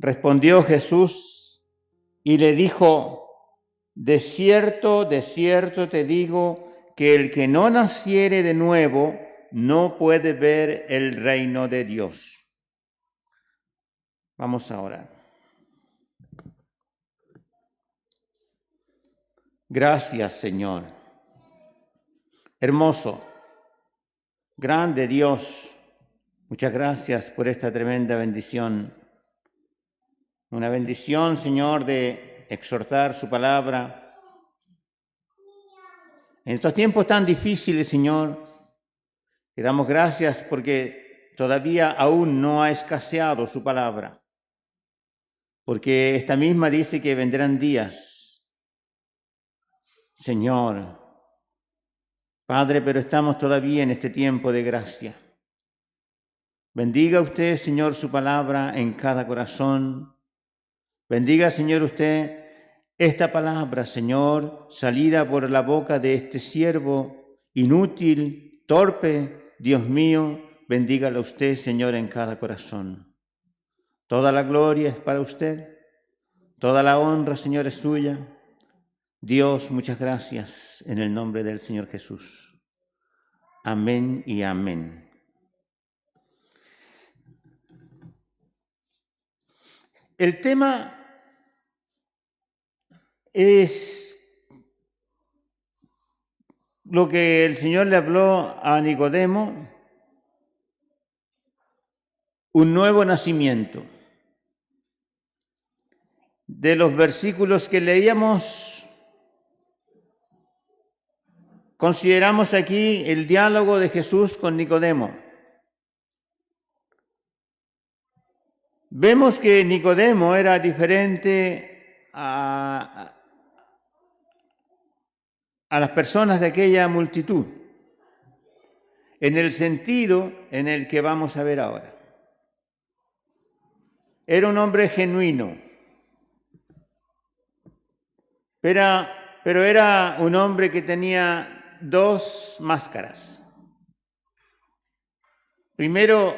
Respondió Jesús y le dijo: de cierto te digo, que el que no naciere de nuevo no puede ver el reino de Dios. Vamos a orar. Gracias, Señor. Hermoso, grande Dios, muchas gracias por esta tremenda bendición. Una bendición, Señor, de exhortar su palabra. En estos tiempos tan difíciles, Señor, te damos gracias porque todavía aún no ha escaseado su palabra. Porque esta misma dice que vendrán días. Señor, Padre, pero estamos todavía en este tiempo de gracia. Bendiga usted, Señor, su palabra en cada corazón. Bendiga, Señor, usted esta palabra, Señor, salida por la boca de este siervo inútil, torpe. Dios mío, bendígala usted, Señor, en cada corazón. Toda la gloria es para usted. Toda la honra, Señor, es suya. Dios, muchas gracias en el nombre del Señor Jesús. Amén y amén. El tema es lo que el Señor le habló a Nicodemo, un nuevo nacimiento. De los versículos que leíamos, consideramos aquí el diálogo de Jesús con Nicodemo. Vemos que Nicodemo era diferente a las personas de aquella multitud, en el sentido en el que vamos a ver ahora. Era un hombre genuino, pero era un hombre que tenía dos máscaras. Primero,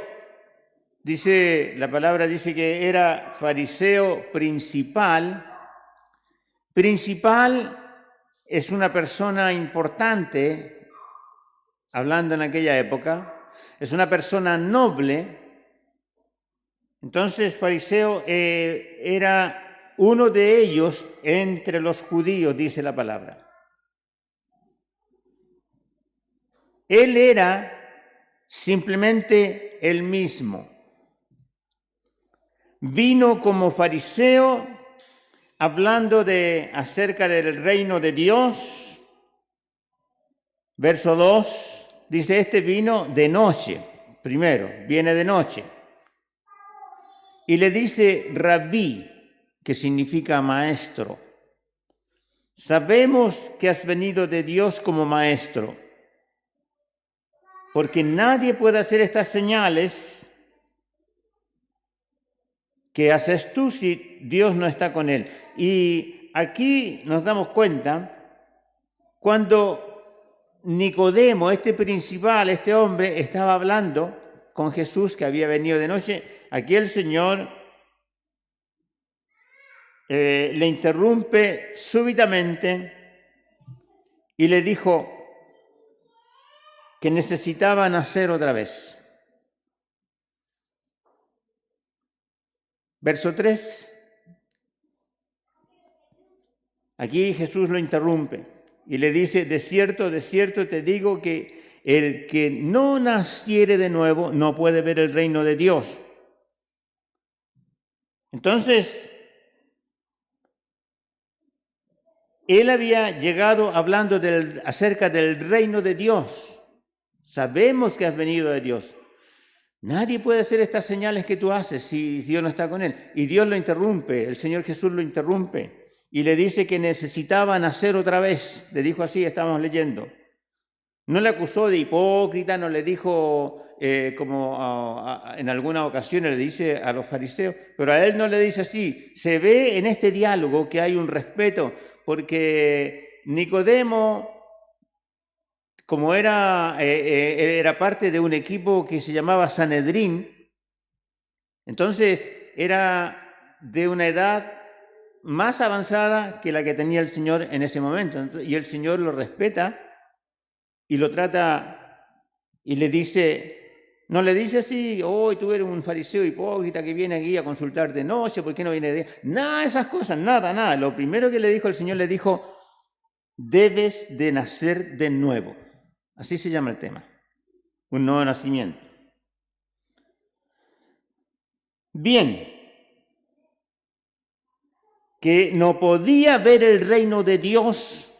la palabra dice que era fariseo principal. Principal es una persona importante, hablando en aquella época, es una persona noble. Entonces, fariseo era uno de ellos entre los judíos, dice la palabra. Él era simplemente el mismo. Vino como fariseo hablando acerca del reino de Dios. Verso 2 dice: este vino de noche. Primero, viene de noche. Y le dice rabí, que significa maestro. Sabemos que has venido de Dios como maestro, porque nadie puede hacer estas señales que haces tú si Dios no está con él. Y aquí nos damos cuenta, cuando Nicodemo, este principal, este hombre, estaba hablando con Jesús, que había venido de noche, aquí el Señor le interrumpe súbitamente y le dijo que necesitaba nacer otra vez. Verso 3. Aquí Jesús lo interrumpe y le dice: de cierto te digo que el que no naciere de nuevo no puede ver el reino de Dios. Entonces, él había llegado hablando acerca del reino de Dios. Sabemos que has venido de Dios. Nadie puede hacer estas señales que tú haces si Dios no está con él. Y Dios lo interrumpe, el Señor Jesús lo interrumpe y le dice que necesitaba nacer otra vez. Le dijo así, estábamos leyendo. No le acusó de hipócrita, no le dijo como en algunas ocasiones le dice a los fariseos, pero a él no le dice así. Se ve en este diálogo que hay un respeto, porque Nicodemo, como era parte de un equipo que se llamaba Sanedrín, entonces era de una edad más avanzada que la que tenía el Señor en ese momento. Y el Señor lo respeta y lo trata y le dice, no le dice así, hoy tú eres un fariseo hipócrita que viene aquí a consultar de noche, ¿por qué no viene de día? Nada de esas cosas, nada. Lo primero que le dijo el Señor, le dijo, debes de nacer de nuevo. Así se llama el tema, un nuevo nacimiento. Bien, que no podía ver el reino de Dios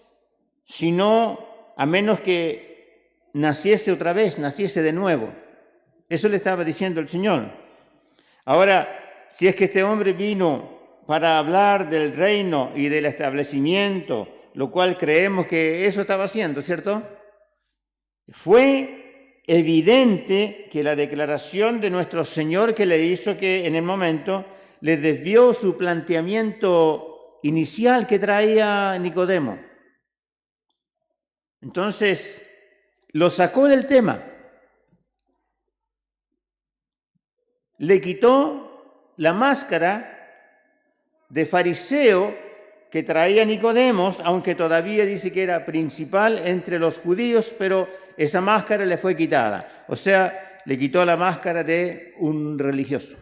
sino a menos que naciese otra vez, naciese de nuevo. Eso le estaba diciendo el Señor. Ahora, si es que este hombre vino para hablar del reino y del establecimiento, lo cual creemos que eso estaba haciendo, ¿cierto? Fue evidente que la declaración de nuestro Señor que le hizo que en el momento le desvió su planteamiento inicial que traía Nicodemo. Entonces, lo sacó del tema. Le quitó la máscara de fariseo que traía Nicodemos, aunque todavía dice que era principal entre los judíos, pero esa máscara le fue quitada. O sea, le quitó la máscara de un religioso.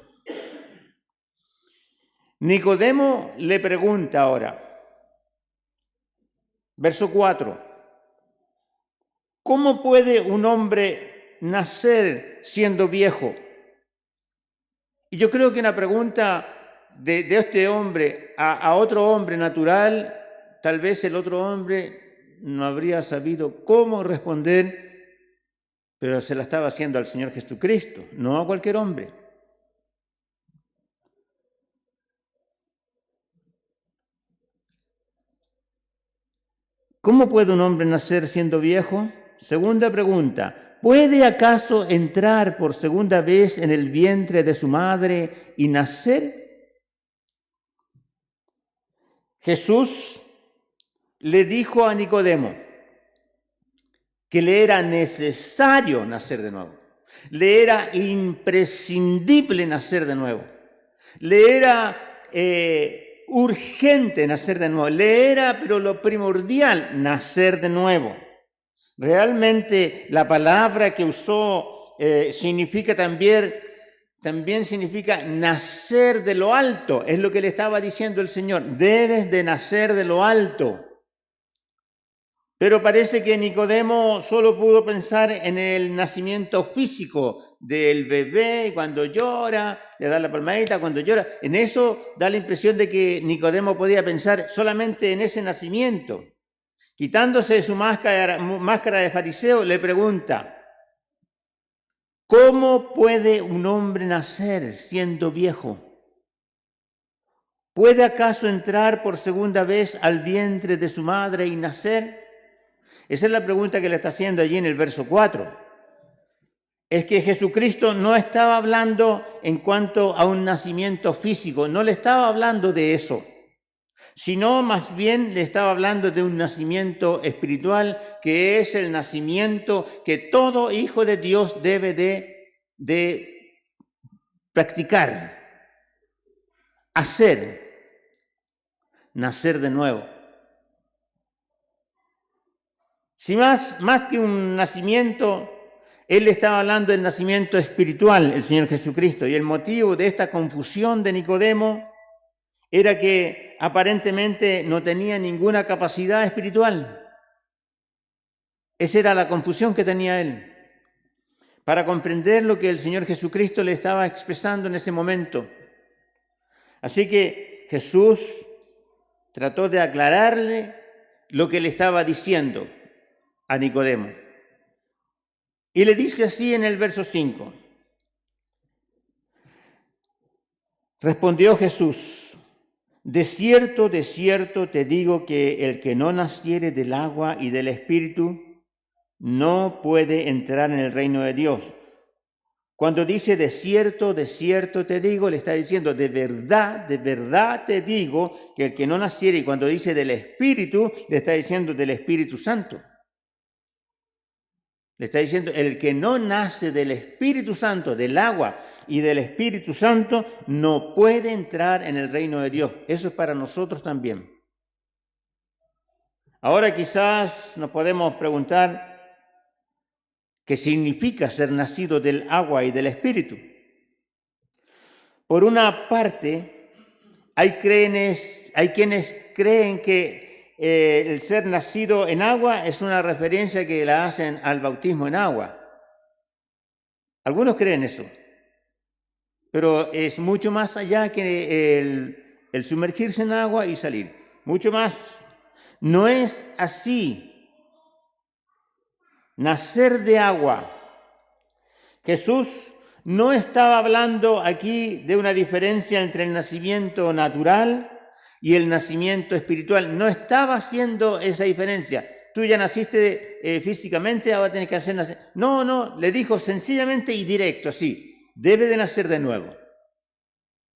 Nicodemo le pregunta ahora, verso 4, ¿cómo puede un hombre nacer siendo viejo? Y yo creo que una pregunta de este hombre a otro hombre natural, tal vez el otro hombre no habría sabido cómo responder, pero se la estaba haciendo al Señor Jesucristo, no a cualquier hombre. ¿Cómo puede un hombre nacer siendo viejo? Segunda pregunta, ¿puede acaso entrar por segunda vez en el vientre de su madre y nacer? Jesús le dijo a Nicodemo que le era necesario nacer de nuevo, le era imprescindible nacer de nuevo, le era urgente nacer de nuevo, le era, pero lo primordial, nacer de nuevo. Realmente la palabra que usó significa también significa nacer de lo alto, es lo que le estaba diciendo el Señor, debes de nacer de lo alto. Pero parece que Nicodemo solo pudo pensar en el nacimiento físico del bebé, cuando llora, le da la palmadita, cuando llora. En eso da la impresión de que Nicodemo podía pensar solamente en ese nacimiento. Quitándose su máscara de fariseo, le pregunta, ¿cómo puede un hombre nacer siendo viejo? ¿Puede acaso entrar por segunda vez al vientre de su madre y nacer? Esa es la pregunta que le está haciendo allí en el verso 4. Es que Jesucristo no estaba hablando en cuanto a un nacimiento físico, no le estaba hablando de eso, sino más bien le estaba hablando de un nacimiento espiritual, que es el nacimiento que todo hijo de Dios debe de practicar, hacer, nacer de nuevo. Si más que un nacimiento, él estaba hablando del nacimiento espiritual, el Señor Jesucristo, y el motivo de esta confusión de Nicodemo era que aparentemente no tenía ninguna capacidad espiritual. Esa era la confusión que tenía él, para comprender lo que el Señor Jesucristo le estaba expresando en ese momento. Así que Jesús trató de aclararle lo que le estaba diciendo a Nicodemo. Y le dice así en el verso 5. Respondió Jesús, de cierto te digo que el que no naciere del agua y del Espíritu no puede entrar en el reino de Dios. Cuando dice de cierto te digo, le está diciendo de verdad te digo que el que no naciere, y cuando dice del Espíritu, le está diciendo del Espíritu Santo. Le está diciendo, el que no nace del Espíritu Santo, del agua y del Espíritu Santo, no puede entrar en el reino de Dios. Eso es para nosotros también. Ahora quizás nos podemos preguntar qué significa ser nacido del agua y del Espíritu. Por una parte, hay quienes creen que el ser nacido en agua es una referencia que la hacen al bautismo en agua. Algunos creen eso, pero es mucho más allá que el sumergirse en agua y salir. Mucho más. No es así. Nacer de agua. Jesús no estaba hablando aquí de una diferencia entre el nacimiento natural y el nacimiento espiritual. No estaba haciendo esa diferencia. Tú ya naciste físicamente, ahora tienes que hacer nacer. No, le dijo sencillamente y directo, así. Debes de nacer de nuevo.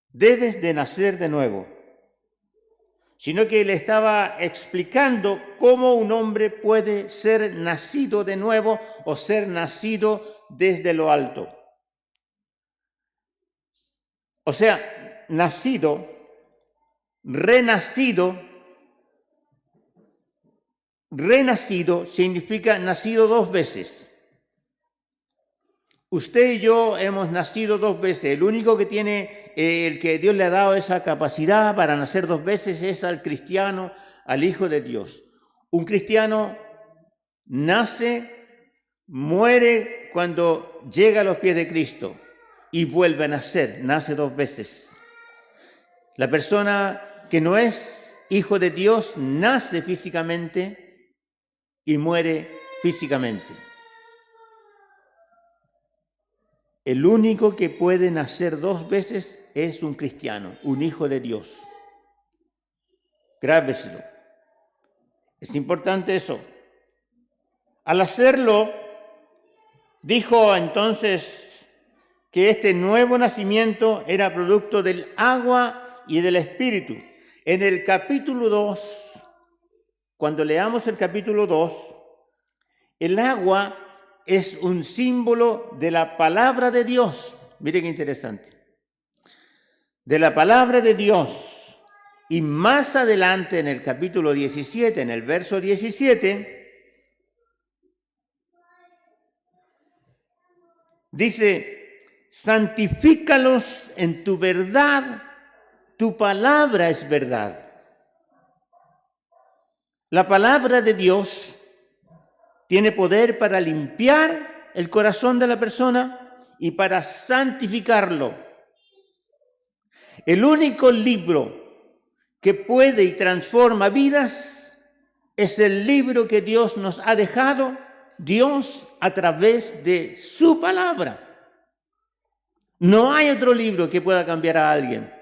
Debes de nacer de nuevo. Sino que le estaba explicando cómo un hombre puede ser nacido de nuevo o ser nacido desde lo alto. O sea, nacido, renacido significa nacido dos veces. Usted y yo hemos nacido dos veces. El único que tiene, el que Dios le ha dado esa capacidad para nacer dos veces es al cristiano, al Hijo de Dios. Un cristiano nace, muere cuando llega a los pies de Cristo y vuelve a nacer, nace dos veces. La persona que no es hijo de Dios nace físicamente y muere físicamente. El único que puede nacer dos veces es un cristiano, un hijo de Dios. Grábeselo. Es importante eso. Al hacerlo, dijo entonces que este nuevo nacimiento era producto del agua y del Espíritu. En el capítulo 2, cuando leamos el capítulo 2, el agua es un símbolo de la palabra de Dios. Mire qué interesante. De la palabra de Dios. Y más adelante en el capítulo 17, en el verso 17, dice, santifícalos en tu verdad, tu palabra es verdad. La palabra de Dios tiene poder para limpiar el corazón de la persona y para santificarlo. El único libro que puede y transforma vidas es el libro que Dios nos ha dejado, Dios a través de su palabra. No hay otro libro que pueda cambiar a alguien.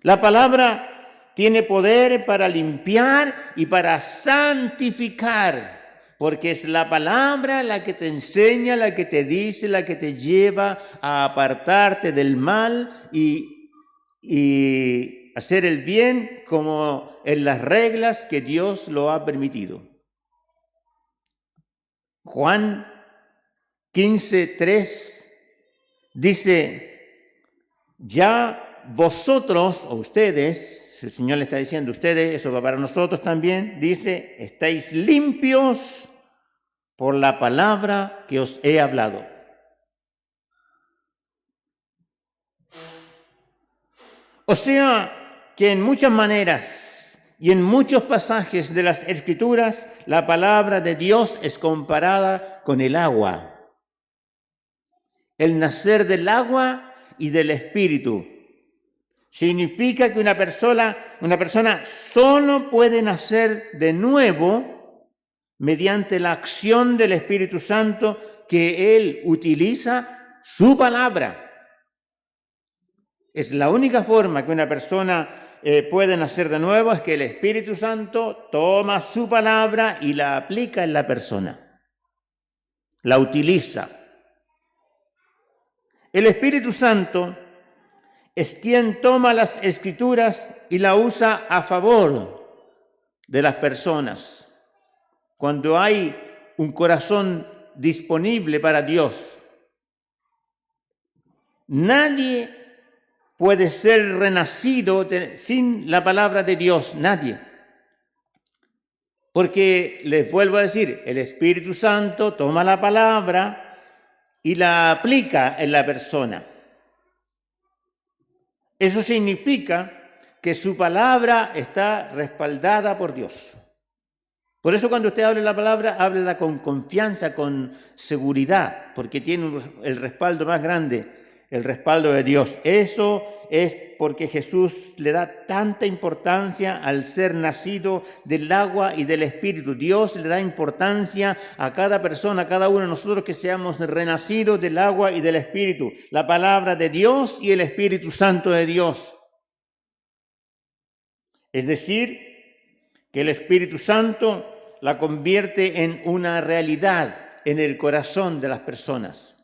La palabra tiene poder para limpiar y para santificar, porque es la palabra la que te enseña, la que te dice, la que te lleva a apartarte del mal y hacer el bien como en las reglas que Dios lo ha permitido. Juan 15:3 dice, ya vosotros o ustedes, el Señor le está diciendo ustedes, eso va para nosotros también, dice, estáis limpios por la palabra que os he hablado. O sea que en muchas maneras y en muchos pasajes de las Escrituras, la palabra de Dios es comparada con el agua. El nacer del agua y del Espíritu. Significa que una persona solo puede nacer de nuevo mediante la acción del Espíritu Santo que Él utiliza su palabra. Es la única forma que una persona puede nacer de nuevo, es que el Espíritu Santo toma su palabra y la aplica en la persona. La utiliza. El Espíritu Santo es quien toma las Escrituras y la usa a favor de las personas. Cuando hay un corazón disponible para Dios. Nadie puede ser renacido sin la palabra de Dios, nadie. Porque les vuelvo a decir, el Espíritu Santo toma la palabra y la aplica en la persona. Eso significa que su palabra está respaldada por Dios. Por eso cuando usted hable la palabra, háblela con confianza, con seguridad, porque tiene el respaldo más grande, el respaldo de Dios. Eso es porque Jesús le da tanta importancia al ser nacido del agua y del Espíritu. Dios le da importancia a cada persona, a cada uno de nosotros que seamos renacidos del agua y del Espíritu. La palabra de Dios y el Espíritu Santo de Dios. Es decir, que el Espíritu Santo la convierte en una realidad en el corazón de las personas.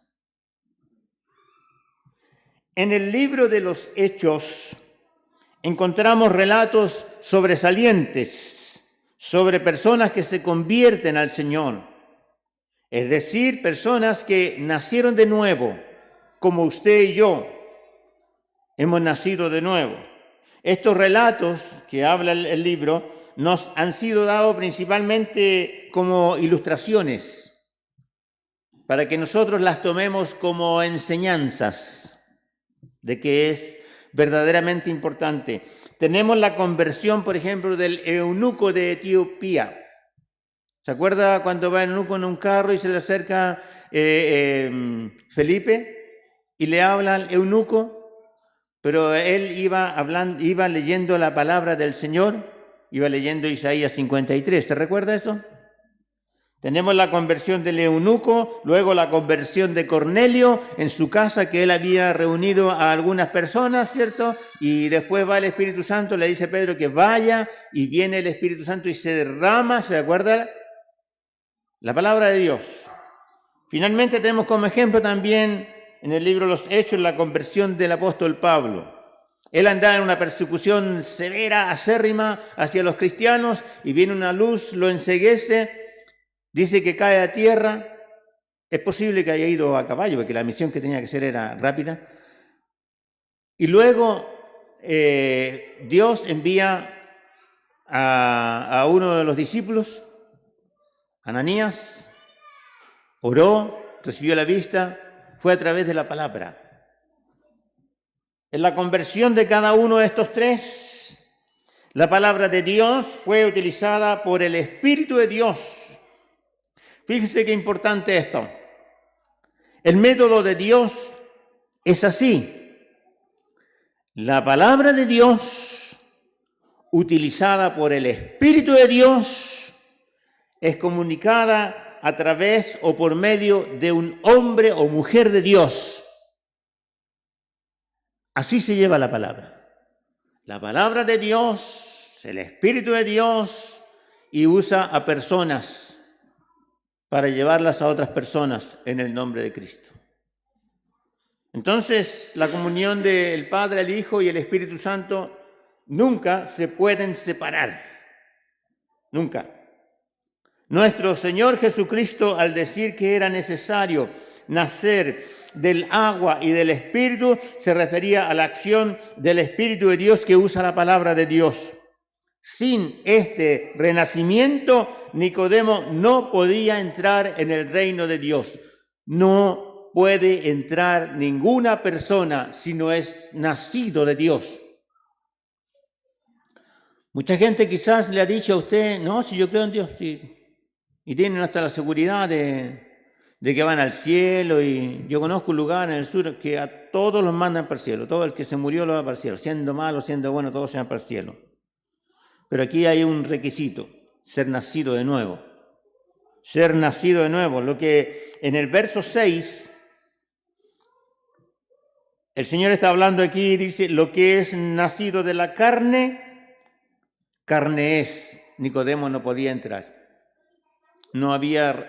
En el libro de los Hechos encontramos relatos sobresalientes sobre personas que se convierten al Señor. Es decir, personas que nacieron de nuevo, como usted y yo hemos nacido de nuevo. Estos relatos que habla el libro nos han sido dados principalmente como ilustraciones, para que nosotros las tomemos como enseñanzas de que es verdaderamente importante. Tenemos la conversión, por ejemplo, del eunuco de Etiopía. ¿Se acuerda cuando va el eunuco en un carro y se le acerca Felipe y le habla al eunuco? Pero él iba leyendo la palabra del Señor, iba leyendo Isaías 53. ¿Se recuerda eso? Tenemos la conversión del eunuco, luego la conversión de Cornelio en su casa, que él había reunido a algunas personas, ¿cierto? Y después va el Espíritu Santo, le dice a Pedro que vaya, y viene el Espíritu Santo y se derrama, ¿se acuerda? La palabra de Dios. Finalmente tenemos como ejemplo también en el libro de los Hechos la conversión del apóstol Pablo. Él andaba en una persecución severa, acérrima hacia los cristianos, y viene una luz, lo enceguece. Dice que cae a tierra. Es posible que haya ido a caballo, porque la misión que tenía que hacer era rápida. Y luego Dios envía a uno de los discípulos, Ananías, oró, recibió la vista, fue a través de la palabra. En la conversión de cada uno de estos tres, la palabra de Dios fue utilizada por el Espíritu de Dios. Fíjese qué importante esto. El método de Dios es así. La palabra de Dios, utilizada por el Espíritu de Dios, es comunicada a través o por medio de un hombre o mujer de Dios. Así se lleva la palabra. La palabra de Dios, el Espíritu de Dios, y usa a personas para llevarlas a otras personas en el nombre de Cristo. Entonces, la comunión del Padre, el Hijo y el Espíritu Santo nunca se pueden separar. Nunca. Nuestro Señor Jesucristo, al decir que era necesario nacer del agua y del Espíritu, se refería a la acción del Espíritu de Dios que usa la palabra de Dios. Sin este renacimiento, Nicodemo no podía entrar en el reino de Dios. No puede entrar ninguna persona si no es nacido de Dios. Mucha gente quizás le ha dicho a usted, no, si yo creo en Dios, sí. Y tienen hasta la seguridad de que van al cielo. Y yo conozco un lugar en el sur que a todos los mandan para el cielo. Todo el que se murió lo va para el cielo. Siendo malo, siendo bueno, todos se van para el cielo. Pero aquí hay un requisito, ser nacido de nuevo. Ser nacido de nuevo. Lo que en el verso 6, el Señor está hablando aquí, dice, lo que es nacido de la carne, carne es. Nicodemo no podía entrar. No había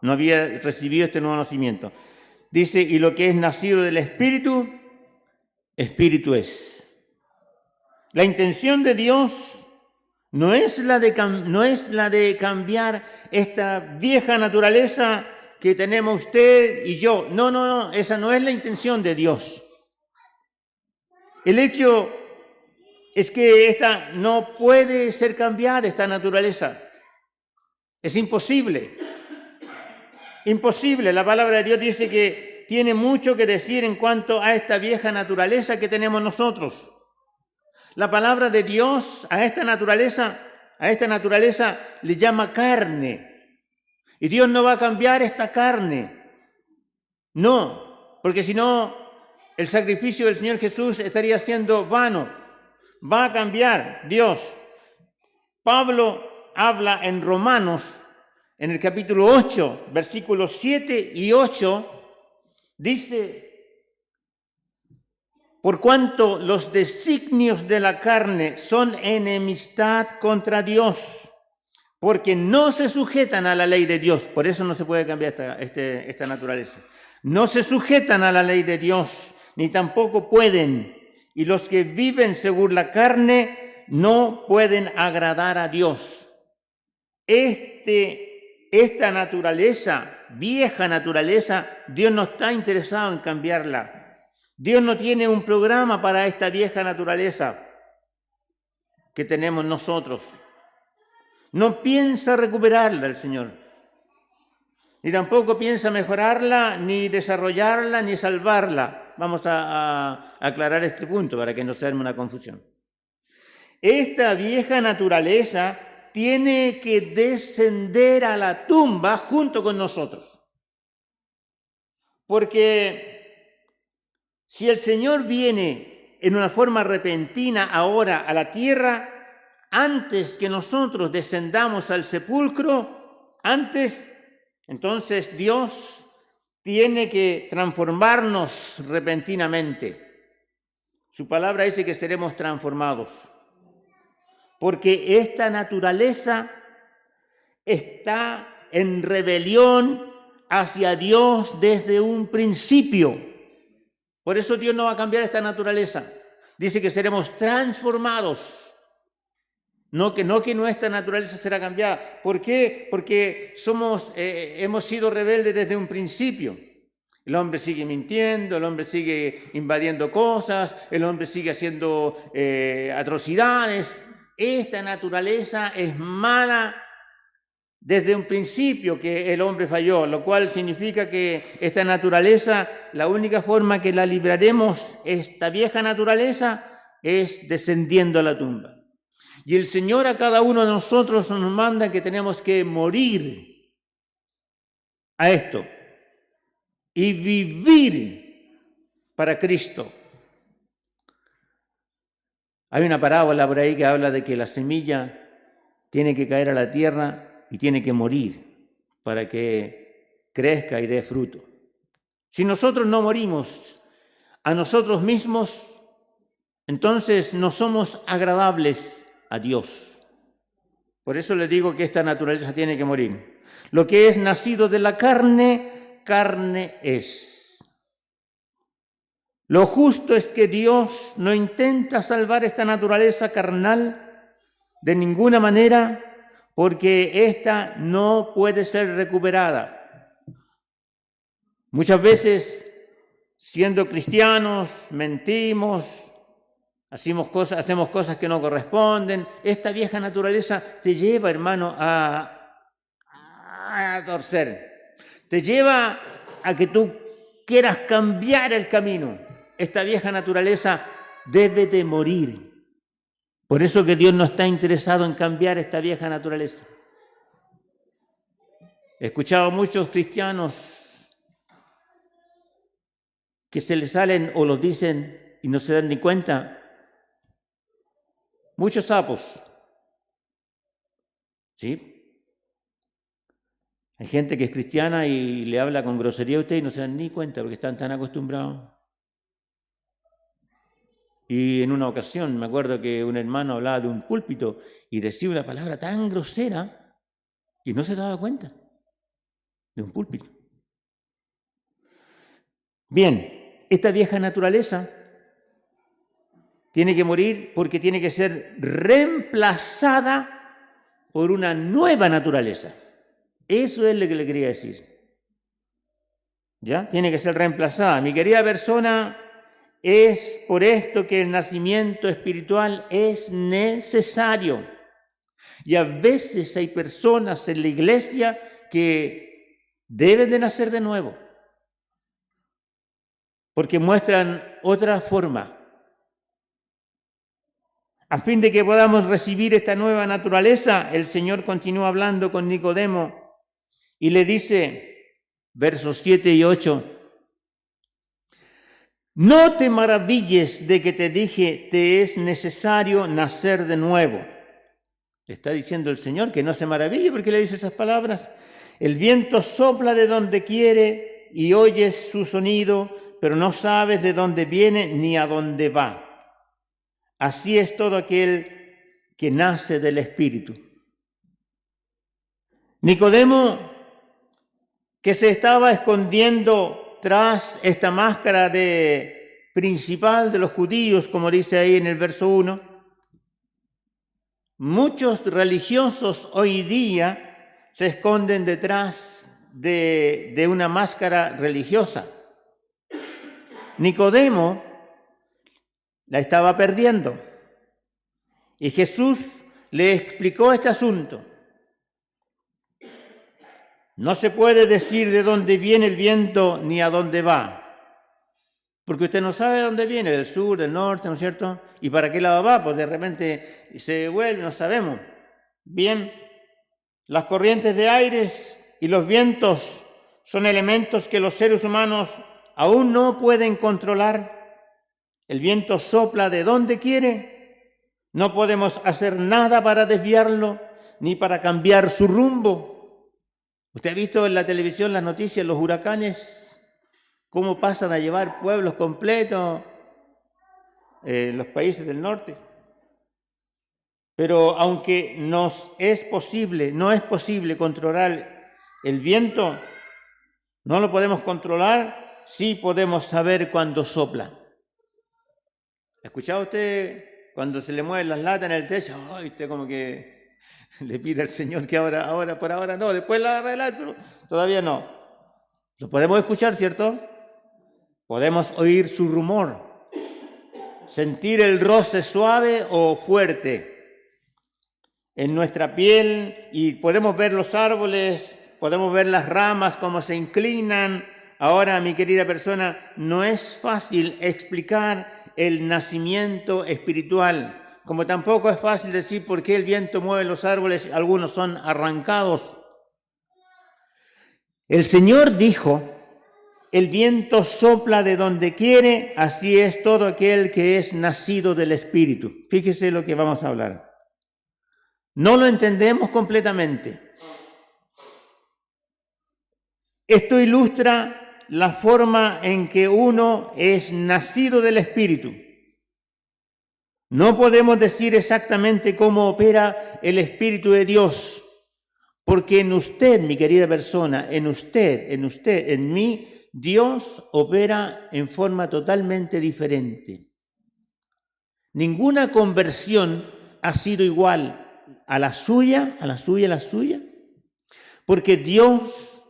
recibido este nuevo nacimiento. Dice, y lo que es nacido del Espíritu, Espíritu es. La intención de Dios no es la de cambiar esta vieja naturaleza que tenemos usted y yo. No, esa no es la intención de Dios. El hecho es que esta no puede ser cambiada, esta naturaleza. Es imposible. Imposible. La palabra de Dios dice que tiene mucho que decir en cuanto a esta vieja naturaleza que tenemos nosotros. La palabra de Dios a esta naturaleza le llama carne. Y Dios no va a cambiar esta carne. No, porque si no, el sacrificio del Señor Jesús estaría siendo vano. Va a cambiar Dios. Pablo habla en Romanos, en el capítulo 8, versículos 7 y 8, dice: por cuanto los designios de la carne son enemistad contra Dios, porque no se sujetan a la ley de Dios. Por eso no se puede cambiar esta naturaleza. No se sujetan a la ley de Dios, ni tampoco pueden. Y los que viven según la carne no pueden agradar a Dios. Esta naturaleza, vieja naturaleza, Dios no está interesado en cambiarla. Dios no tiene un programa para esta vieja naturaleza que tenemos nosotros. No piensa recuperarla el Señor. Ni tampoco piensa mejorarla, ni desarrollarla, ni salvarla. Vamos a aclarar este punto para que no se arme una confusión. Esta vieja naturaleza tiene que descender a la tumba junto con nosotros. Porque si el Señor viene en una forma repentina ahora a la tierra, antes que nosotros descendamos al sepulcro, entonces Dios tiene que transformarnos repentinamente. Su palabra dice que seremos transformados. Porque esta naturaleza está en rebelión hacia Dios desde un principio. Por eso Dios no va a cambiar esta naturaleza. Dice que seremos transformados. No que nuestra naturaleza será cambiada. ¿Por qué? Porque hemos sido rebeldes desde un principio. El hombre sigue mintiendo, el hombre sigue invadiendo cosas, el hombre sigue haciendo atrocidades. Esta naturaleza es mala desde un principio que el hombre falló, lo cual significa que esta naturaleza, la única forma que la libraremos, esta vieja naturaleza, es descendiendo a la tumba. Y el Señor a cada uno de nosotros nos manda que tenemos que morir a esto y vivir para Cristo. Hay una parábola por ahí que habla de que la semilla tiene que caer a la tierra y tiene que morir para que crezca y dé fruto. Si nosotros no morimos a nosotros mismos, entonces no somos agradables a Dios. Por eso le digo que esta naturaleza tiene que morir. Lo que es nacido de la carne, carne es. Lo justo es que Dios no intenta salvar esta naturaleza carnal de ninguna manera, porque ésta no puede ser recuperada. Muchas veces, siendo cristianos, mentimos, hacemos cosas que no corresponden. Esta vieja naturaleza te lleva, hermano, a torcer. Te lleva a que tú quieras cambiar el camino. Esta vieja naturaleza debe de morir. Por eso que Dios no está interesado en cambiar esta vieja naturaleza. He escuchado a muchos cristianos que se les salen o los dicen y no se dan ni cuenta. Muchos sapos. ¿Sí? Hay gente que es cristiana y le habla con grosería a usted y no se dan ni cuenta porque están tan acostumbrados. Y en una ocasión me acuerdo que un hermano hablaba de un púlpito y decía una palabra tan grosera y no se daba cuenta de un púlpito. Bien, esta vieja naturaleza tiene que morir porque tiene que ser reemplazada por una nueva naturaleza. Eso es lo que le quería decir. ¿Ya? Tiene que ser reemplazada. Mi querida persona, es por esto que el nacimiento espiritual es necesario. Y a veces hay personas en la iglesia que deben de nacer de nuevo, porque muestran otra forma. A fin de que podamos recibir esta nueva naturaleza, el Señor continúa hablando con Nicodemo y le dice, versos 7 y 8, no te maravilles de que te dije, te es necesario nacer de nuevo. Le está diciendo el Señor que no se maraville porque le dice esas palabras. El viento sopla de donde quiere y oyes su sonido, pero no sabes de dónde viene ni a dónde va. Así es todo aquel que nace del Espíritu. Nicodemo, que se estaba escondiendo tras esta máscara de principal de los judíos, como dice ahí en el verso 1, muchos religiosos hoy día se esconden detrás de una máscara religiosa. Nicodemo la estaba perdiendo y Jesús le explicó este asunto. No se puede decir de dónde viene el viento ni a dónde va, porque usted no sabe de dónde viene, del sur, del norte, ¿no es cierto? ¿Y para qué lado va? Pues de repente se devuelve, no sabemos. Bien, las corrientes de aires y los vientos son elementos que los seres humanos aún no pueden controlar. El viento sopla de donde quiere. No podemos hacer nada para desviarlo ni para cambiar su rumbo. ¿Usted ha visto en la televisión las noticias, los huracanes, cómo pasan a llevar pueblos completos en los países del norte? Pero aunque no es posible controlar el viento, no lo podemos controlar, sí podemos saber cuándo sopla. ¿Ha escuchado usted cuando se le mueven las latas en el techo? Ay, usted como que le pide al Señor que ahora, por ahora no, después la arreglar, pero todavía no. Lo podemos escuchar, ¿cierto? Podemos oír su rumor, sentir el roce suave o fuerte en nuestra piel y podemos ver los árboles, podemos ver las ramas como se inclinan. Ahora, mi querida persona, no es fácil explicar el nacimiento espiritual, como tampoco es fácil decir por qué el viento mueve los árboles, algunos son arrancados. El Señor dijo, el viento sopla de donde quiere, así es todo aquel que es nacido del Espíritu. Fíjese lo que vamos a hablar. No lo entendemos completamente. Esto ilustra la forma en que uno es nacido del Espíritu. No podemos decir exactamente cómo opera el Espíritu de Dios, porque en usted, mi querida persona, en usted, en mí, Dios opera en forma totalmente diferente. Ninguna conversión ha sido igual a la suya, porque Dios,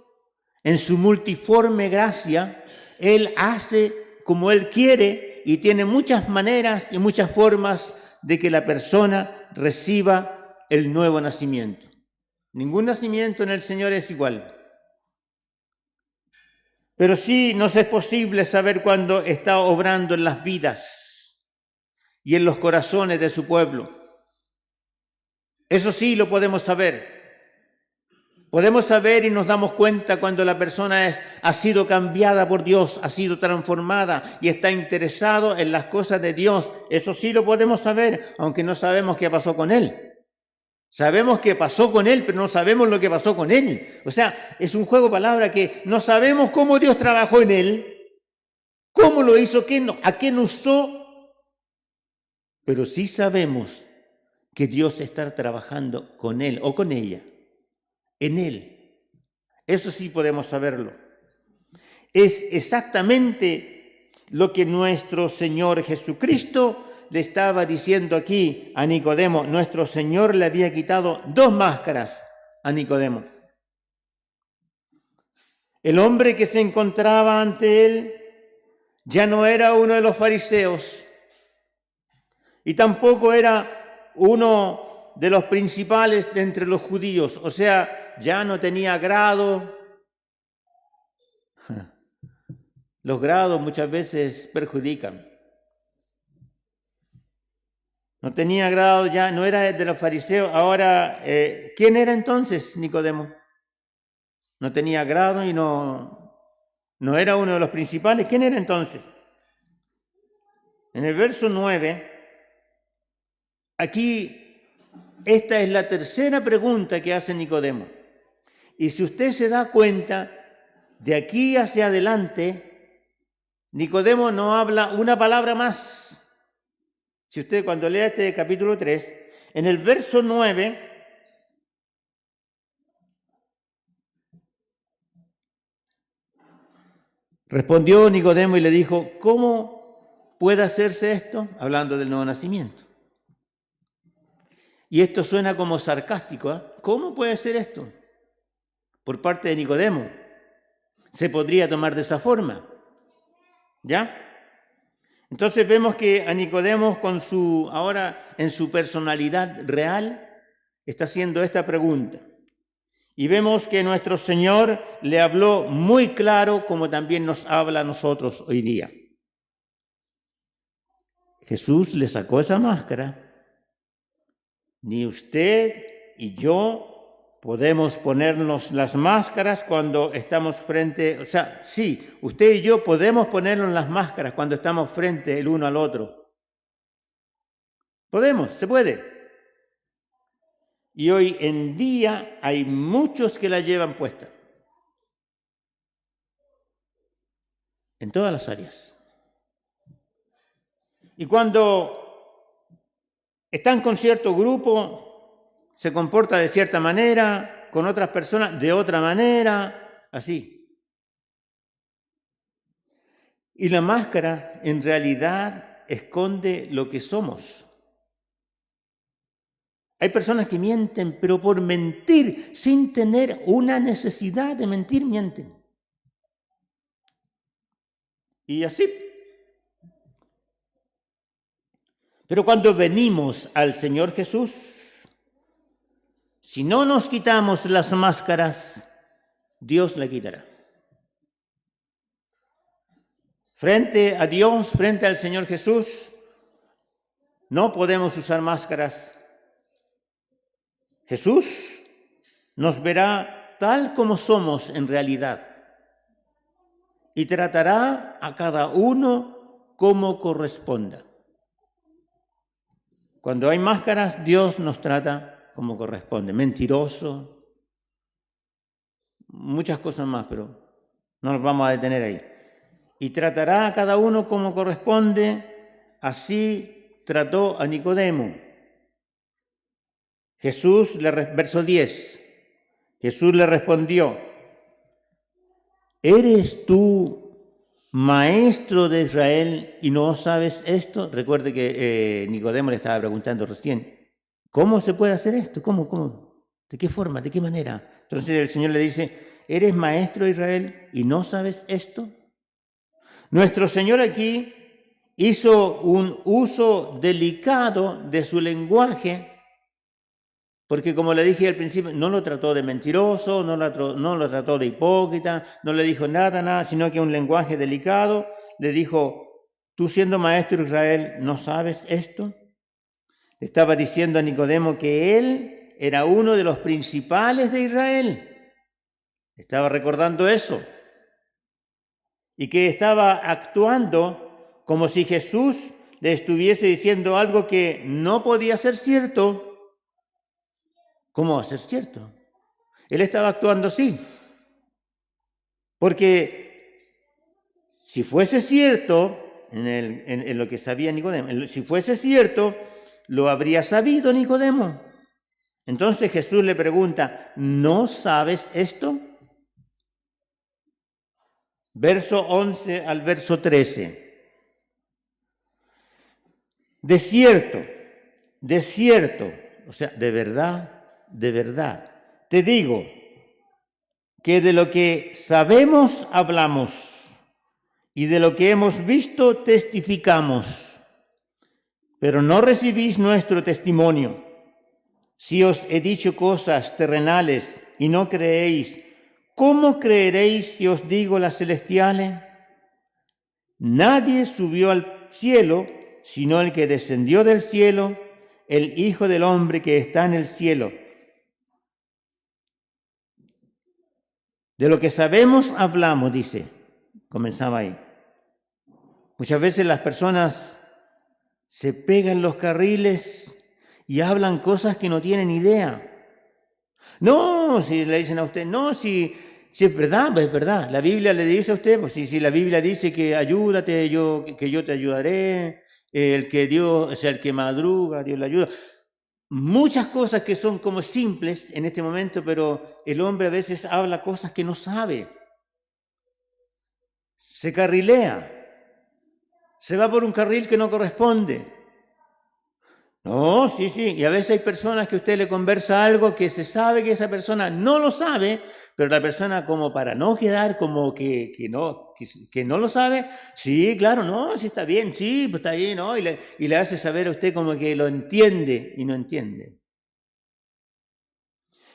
en su multiforme gracia, Él hace como Él quiere y tiene muchas maneras y muchas formas de que la persona reciba el nuevo nacimiento. Ningún nacimiento en el Señor es igual. Pero sí nos es posible saber cuándo está obrando en las vidas y en los corazones de su pueblo. Eso sí lo podemos saber. Podemos saber y nos damos cuenta cuando la persona ha sido cambiada por Dios, ha sido transformada y está interesado en las cosas de Dios. Eso sí lo podemos saber, aunque no sabemos qué pasó con él. Sabemos qué pasó con él, pero no sabemos lo que pasó con él. O sea, es un juego de palabras que no sabemos cómo Dios trabajó en él, cómo lo hizo, a quién usó, pero sí sabemos que Dios está trabajando con él o con ella. En él. Eso sí podemos saberlo. Es exactamente lo que nuestro Señor Jesucristo le estaba diciendo aquí a Nicodemo. Nuestro Señor le había quitado 2 máscaras a Nicodemo. El hombre que se encontraba ante él ya no era uno de los fariseos y tampoco era uno de los principales de entre los judíos, o sea, ya no tenía grado. Los grados muchas veces perjudican. No tenía grado ya, no era de los fariseos. Ahora, ¿quién era entonces Nicodemo? No tenía grado y no era uno de los principales. ¿Quién era entonces? En el verso 9, aquí, esta es la tercera pregunta que hace Nicodemo. Y si usted se da cuenta, de aquí hacia adelante, Nicodemo no habla una palabra más. Si usted cuando lea este capítulo 3, en el verso 9, respondió Nicodemo y le dijo, ¿cómo puede hacerse esto? Hablando del nuevo nacimiento. Y esto suena como sarcástico, ¿eh? ¿Cómo puede ser esto? Por parte de Nicodemo. Se podría tomar de esa forma. ¿Ya? Entonces vemos que a Nicodemo ahora en su personalidad real está haciendo esta pregunta. Y vemos que nuestro Señor le habló muy claro como también nos habla a nosotros hoy día. Jesús le sacó esa máscara. Ni usted y yo podemos ponernos las máscaras cuando estamos frente, o sea, sí, usted y yo podemos ponernos las máscaras cuando estamos frente el uno al otro. Podemos, se puede. Y hoy en día hay muchos que la llevan puesta. En todas las áreas. Y cuando están con cierto grupo, se comporta de cierta manera, con otras personas de otra manera, así. Y la máscara en realidad esconde lo que somos. Hay personas que mienten, pero por mentir, sin tener una necesidad de mentir, mienten. Y así. Pero cuando venimos al Señor Jesús, si no nos quitamos las máscaras, Dios la quitará. Frente a Dios, frente al Señor Jesús, no podemos usar máscaras. Jesús nos verá tal como somos en realidad y tratará a cada uno como corresponda. Cuando hay máscaras, Dios nos trata como corresponde. Mentiroso, muchas cosas más, pero no nos vamos a detener ahí. Y tratará a cada uno como corresponde, así trató a Nicodemo. Verso 10, Jesús le respondió, ¿eres tú maestro de Israel y no sabes esto? Recuerde que Nicodemo le estaba preguntando recién, ¿cómo se puede hacer esto? ¿Cómo? ¿De qué forma? ¿De qué manera? Entonces el Señor le dice, ¿eres maestro de Israel y no sabes esto? Nuestro Señor aquí hizo un uso delicado de su lenguaje, porque como le dije al principio, no lo trató de mentiroso, no lo trató de hipócrita, no le dijo nada, sino que un lenguaje delicado. Le dijo, tú siendo maestro de Israel, ¿no sabes esto? Le estaba diciendo a Nicodemo que él era uno de los principales de Israel. Estaba recordando eso. Y que estaba actuando como si Jesús le estuviese diciendo algo que no podía ser cierto. ¿Cómo va a ser cierto? Él estaba actuando así. Porque si fuese cierto, en lo que sabía Nicodemo, si fuese cierto, lo habría sabido Nicodemo. Entonces Jesús le pregunta, ¿no sabes esto? Verso 11 al verso 13. De cierto, o sea, de verdad, te digo que de lo que sabemos hablamos y de lo que hemos visto testificamos, pero no recibís nuestro testimonio. Si os he dicho cosas terrenales y no creéis, ¿cómo creeréis si os digo las celestiales? Nadie subió al cielo, sino el que descendió del cielo, el Hijo del Hombre que está en el cielo. De lo que sabemos hablamos, dice, comenzaba ahí. Muchas veces las personas se pegan los carriles y hablan cosas que no tienen idea. No, si le dicen a usted, no, si es verdad, pues es verdad. La Biblia le dice a usted, pues si la Biblia dice que ayúdate, que yo te ayudaré, el que Dios es el que madruga, Dios le ayuda. Muchas cosas que son como simples en este momento, pero el hombre a veces habla cosas que no sabe. Se carrilea. Se va por un carril que no corresponde. No, sí, y a veces hay personas que usted le conversa algo que se sabe que esa persona no lo sabe, pero la persona como para no quedar como que no lo sabe, sí, claro, no, sí está bien, sí, pues está bien, ¿no? Y le hace saber a usted como que lo entiende y no entiende.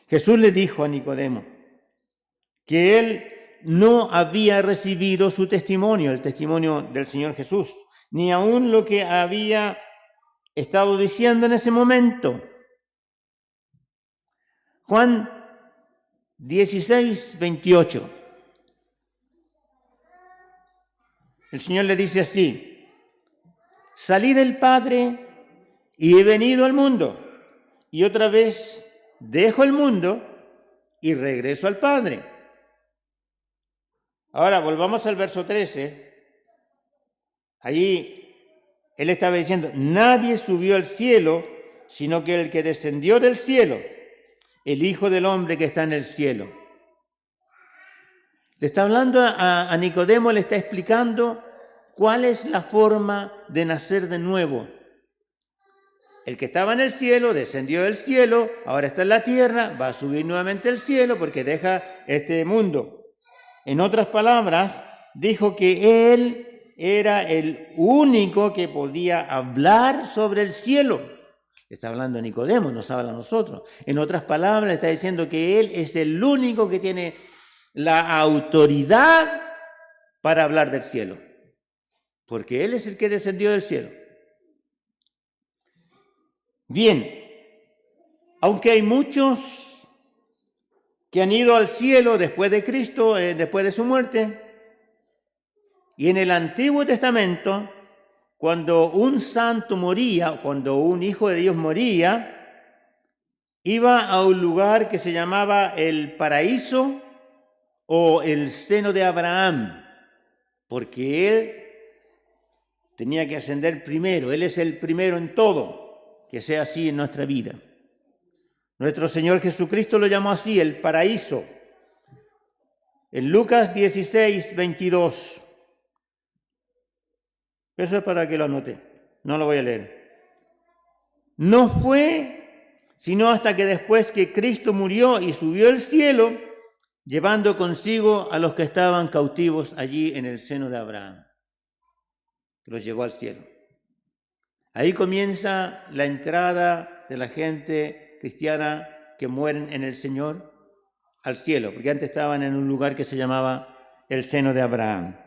Jesús le dijo a Nicodemo que él no había recibido su testimonio, el testimonio del Señor Jesús, ni aún lo que había estado diciendo en ese momento. Juan 16, 28. El Señor le dice así: salí del Padre y he venido al mundo, y otra vez dejo el mundo y regreso al Padre. Ahora volvamos al verso 13. Allí Él estaba diciendo, nadie subió al cielo, sino que el que descendió del cielo, el Hijo del Hombre que está en el cielo. Le está hablando a Nicodemo, le está explicando cuál es la forma de nacer de nuevo. El que estaba en el cielo, descendió del cielo, ahora está en la tierra, va a subir nuevamente al cielo porque deja este mundo. En otras palabras, dijo que Él era el único que podía hablar sobre el cielo. Está hablando Nicodemo, nos habla a nosotros. En otras palabras, está diciendo que Él es el único que tiene la autoridad para hablar del cielo, porque Él es el que descendió del cielo. Bien, aunque hay muchos que han ido al cielo después de Cristo, después de su muerte, y en el Antiguo Testamento, cuando un santo moría, cuando un hijo de Dios moría, iba a un lugar que se llamaba el paraíso o el seno de Abraham, porque él tenía que ascender primero, él es el primero en todo, que sea así en nuestra vida. Nuestro Señor Jesucristo lo llamó así, el paraíso. En Lucas 16, 22. Eso es para que lo anote, no lo voy a leer. No fue sino hasta que después que Cristo murió y subió al cielo, llevando consigo a los que estaban cautivos allí en el seno de Abraham, que los llevó al cielo. Ahí comienza la entrada de la gente cristiana que mueren en el Señor al cielo, porque antes estaban en un lugar que se llamaba el seno de Abraham.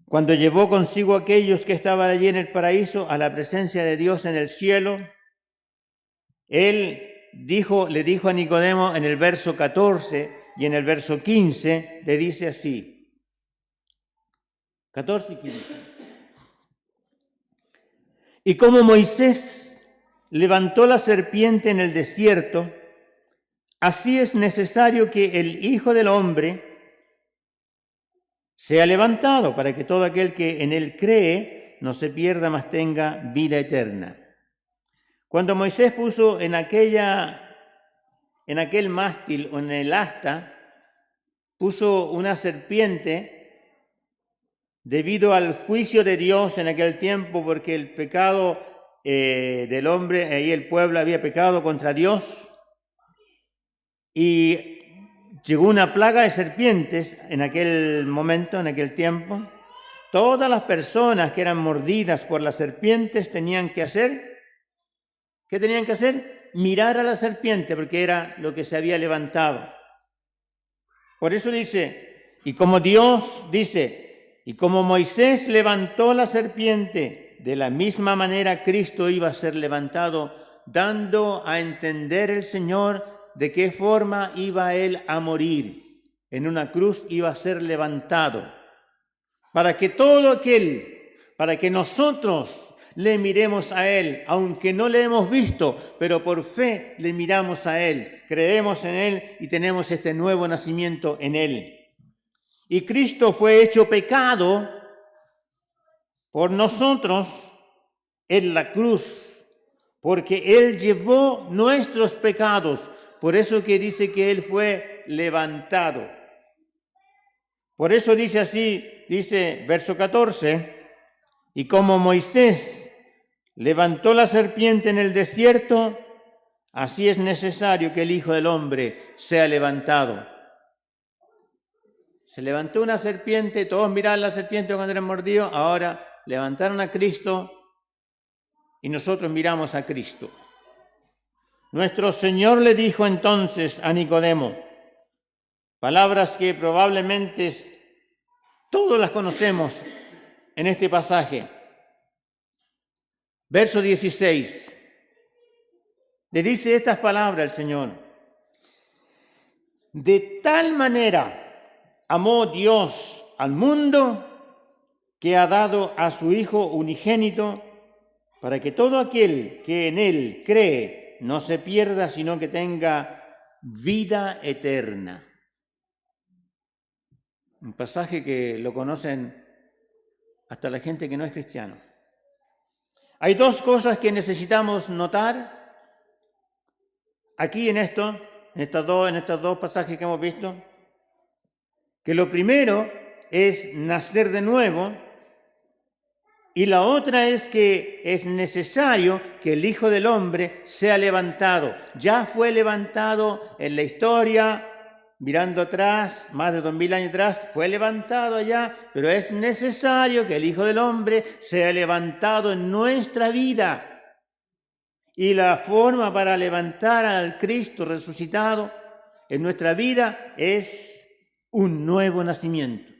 Cuando llevó consigo a aquellos que estaban allí en el paraíso a la presencia de Dios en el cielo, Él le dijo a Nicodemo en el verso 14 y en el verso 15, le dice así, 14 y 15. Y como Moisés levantó la serpiente en el desierto, así es necesario que el Hijo del Hombre sea levantado para que todo aquel que en él cree no se pierda, mas tenga vida eterna. Cuando Moisés puso en aquel mástil o en el asta, puso una serpiente debido al juicio de Dios en aquel tiempo, porque el pecado del hombre, ahí el pueblo había pecado contra Dios, y llegó una plaga de serpientes en aquel momento, en aquel tiempo. Todas las personas que eran mordidas por las serpientes tenían que hacer, ¿qué tenían que hacer? Mirar a la serpiente, porque era lo que se había levantado. Por eso dice, y como Dios dice, y como Moisés levantó la serpiente, de la misma manera Cristo iba a ser levantado, dando a entender el Señor de qué forma iba Él a morir. En una cruz iba a ser levantado. Para que para que nosotros le miremos a Él, aunque no le hemos visto, pero por fe le miramos a Él, creemos en Él y tenemos este nuevo nacimiento en Él. Y Cristo fue hecho pecado por nosotros en la cruz, porque Él llevó nuestros pecados. Por eso que dice que Él fue levantado. Por eso dice así, dice verso 14, y como Moisés levantó la serpiente en el desierto, así es necesario que el Hijo del Hombre sea levantado. Se levantó una serpiente, todos miraban la serpiente cuando eran mordidos, ahora levantaron a Cristo y nosotros miramos a Cristo. Nuestro Señor le dijo entonces a Nicodemo, palabras que probablemente todos las conocemos en este pasaje. Verso 16. Le dice estas palabras el Señor. De tal manera amó Dios al mundo que ha dado a su Hijo unigénito para que todo aquel que en Él cree no se pierda, sino que tenga vida eterna. Un pasaje que lo conocen hasta la gente que no es cristiano. Hay dos cosas que necesitamos notar aquí en estos dos pasajes que hemos visto. Que lo primero es nacer de nuevo y la otra es que es necesario que el Hijo del Hombre sea levantado. Ya fue levantado en la historia. Mirando atrás, más de 2000 años atrás, fue levantado allá, pero es necesario que el Hijo del Hombre sea levantado en nuestra vida. Y la forma para levantar al Cristo resucitado en nuestra vida es un nuevo nacimiento.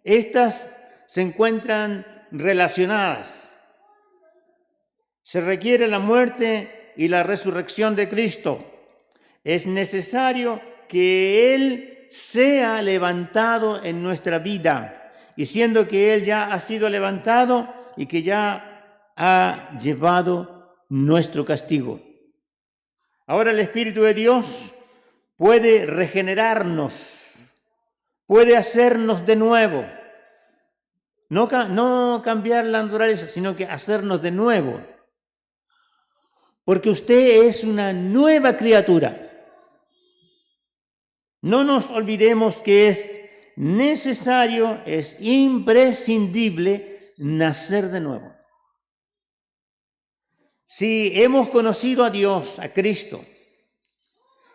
Estas se encuentran relacionadas. Se requiere la muerte y la resurrección de Cristo. Es necesario que Él sea levantado en nuestra vida. Y siendo que Él ya ha sido levantado y que ya ha llevado nuestro castigo. Ahora el Espíritu de Dios puede regenerarnos, puede hacernos de nuevo. No cambiar la naturaleza, sino que hacernos de nuevo. Porque usted es una nueva criatura. No nos olvidemos que es necesario, es imprescindible nacer de nuevo. Si hemos conocido a Dios, a Cristo,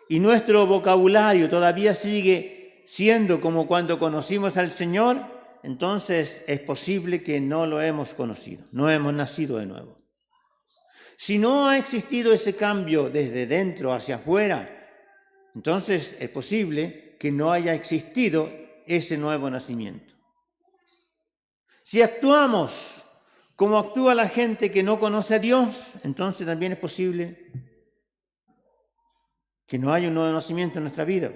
y nuestro vocabulario todavía sigue siendo como cuando conocimos al Señor, entonces es posible que no lo hemos conocido, no hemos nacido de nuevo. Si no ha existido ese cambio desde dentro hacia afuera, entonces es posible que no haya existido ese nuevo nacimiento. Si actuamos como actúa la gente que no conoce a Dios, entonces también es posible que no haya un nuevo nacimiento en nuestra vida.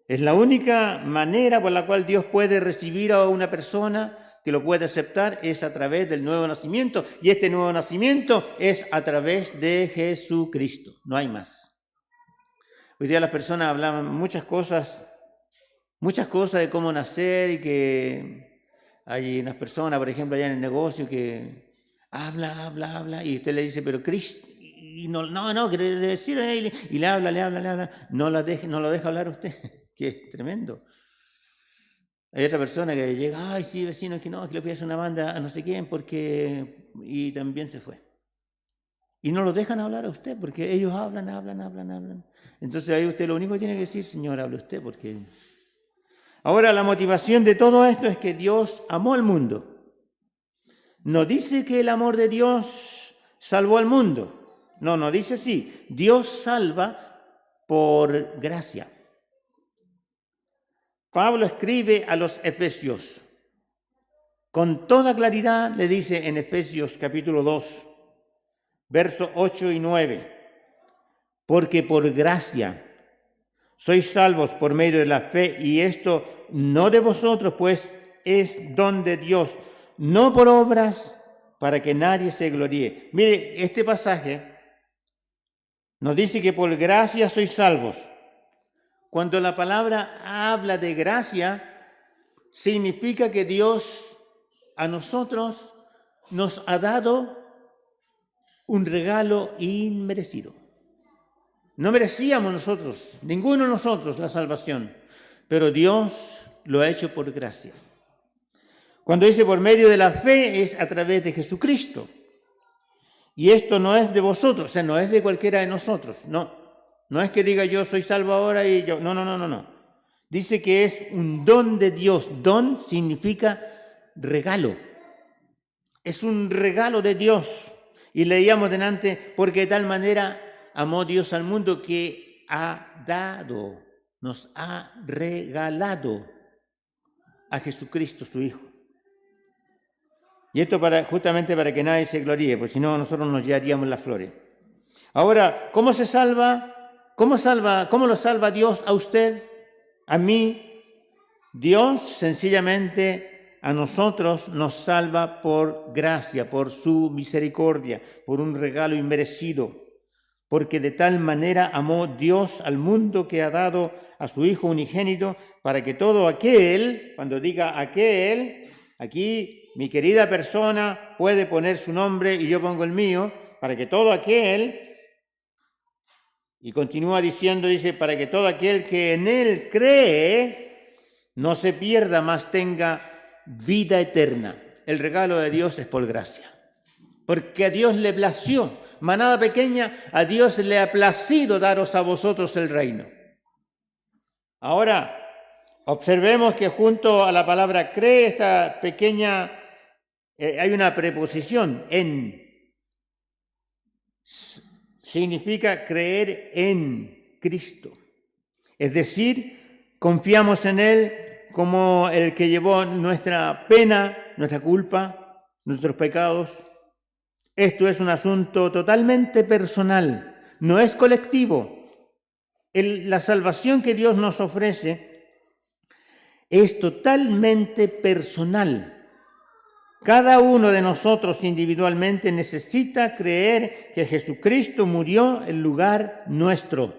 Es la única manera por la cual Dios puede recibir a una persona que lo puede aceptar, es a través del nuevo nacimiento. Y este nuevo nacimiento es a través de Jesucristo, no hay más. Hoy día las personas hablan muchas cosas de cómo nacer y que hay unas personas, por ejemplo, allá en el negocio que habla y usted le dice, pero Cristo, y no, quiere decir, y le habla, no lo deja hablar usted, que tremendo. Hay otra persona que llega, ay, sí, vecino, que le voy a hacer una banda a no sé quién, y también se fue. Y no lo dejan hablar a usted, porque ellos hablan. Entonces ahí usted lo único que tiene que decir, Señor, hable usted, porque... Ahora, la motivación de todo esto es que Dios amó al mundo. No dice que el amor de Dios salvó al mundo. No dice así. Dios salva por gracia. Pablo escribe a los Efesios. Con toda claridad le dice en Efesios capítulo 2, versos 8 y 9. Porque por gracia sois salvos por medio de la fe, y esto no de vosotros, pues es don de Dios, no por obras, para que nadie se gloríe. Mire, este pasaje nos dice que por gracia sois salvos. Cuando la palabra habla de gracia, significa que Dios a nosotros nos ha dado un regalo inmerecido. No merecíamos nosotros, ninguno de nosotros, la salvación, pero Dios lo ha hecho por gracia. Cuando dice por medio de la fe, es a través de Jesucristo. Y esto no es de vosotros, o sea, no es de cualquiera de nosotros, no es que diga yo soy salvo ahora y yo, no. Dice que es un don de Dios. Don significa regalo. Es un regalo de Dios. Y leíamos delante, porque de tal manera amó Dios al mundo que ha dado, nos ha regalado a Jesucristo su Hijo. Y esto justamente para que nadie se gloríe, porque si no nosotros nos llevaríamos las flores. Ahora, ¿cómo se salva? ¿Cómo lo salva Dios a usted, a mí? Dios sencillamente a nosotros nos salva por gracia, por su misericordia, por un regalo inmerecido. Porque de tal manera amó Dios al mundo que ha dado a su Hijo unigénito, para que todo aquel, cuando diga aquel, aquí mi querida persona puede poner su nombre y yo pongo el mío, para que todo aquel, y continúa diciendo, dice, para que todo aquel que en él cree no se pierda, mas tenga vida eterna. El regalo de Dios es por gracia, porque a Dios le plació. Manada pequeña, a Dios le ha placido daros a vosotros el reino. Ahora, observemos que junto a la palabra cree, esta pequeña, hay una preposición, en. Significa creer en Cristo. Es decir, confiamos en Él como el que llevó nuestra pena, nuestra culpa, nuestros pecados. Esto es un asunto totalmente personal, no es colectivo. La salvación que Dios nos ofrece es totalmente personal. Cada uno de nosotros individualmente necesita creer que Jesucristo murió en lugar nuestro.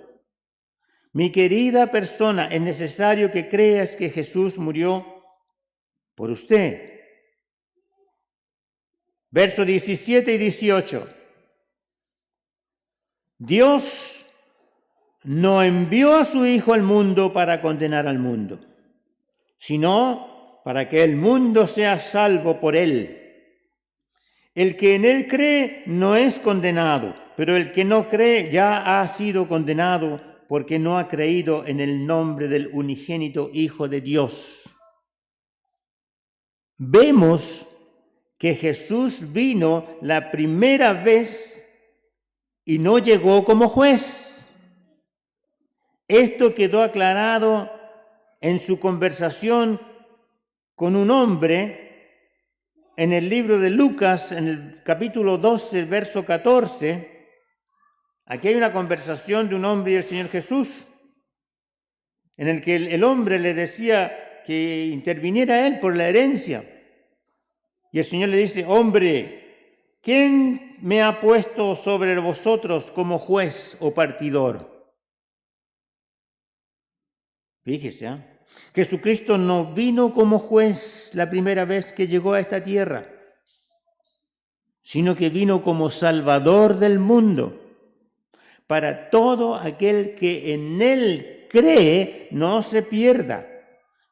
Mi querida persona, es necesario que creas que Jesús murió por usted. Versos 17 y 18. Dios no envió a su Hijo al mundo para condenar al mundo, sino para que el mundo sea salvo por él. El que en él cree no es condenado, pero el que no cree ya ha sido condenado porque no ha creído en el nombre del unigénito Hijo de Dios. Vemos que Jesús vino la primera vez y no llegó como juez. Esto quedó aclarado en su conversación con un hombre en el libro de Lucas, en el capítulo 12, verso 14. Aquí hay una conversación de un hombre y el Señor Jesús, en el que el hombre le decía que interviniera él por la herencia. Y el Señor le dice, hombre, ¿quién me ha puesto sobre vosotros como juez o partidor? Fíjese, Jesucristo no vino como juez la primera vez que llegó a esta tierra, sino que vino como Salvador del mundo, para todo aquel que en Él cree no se pierda.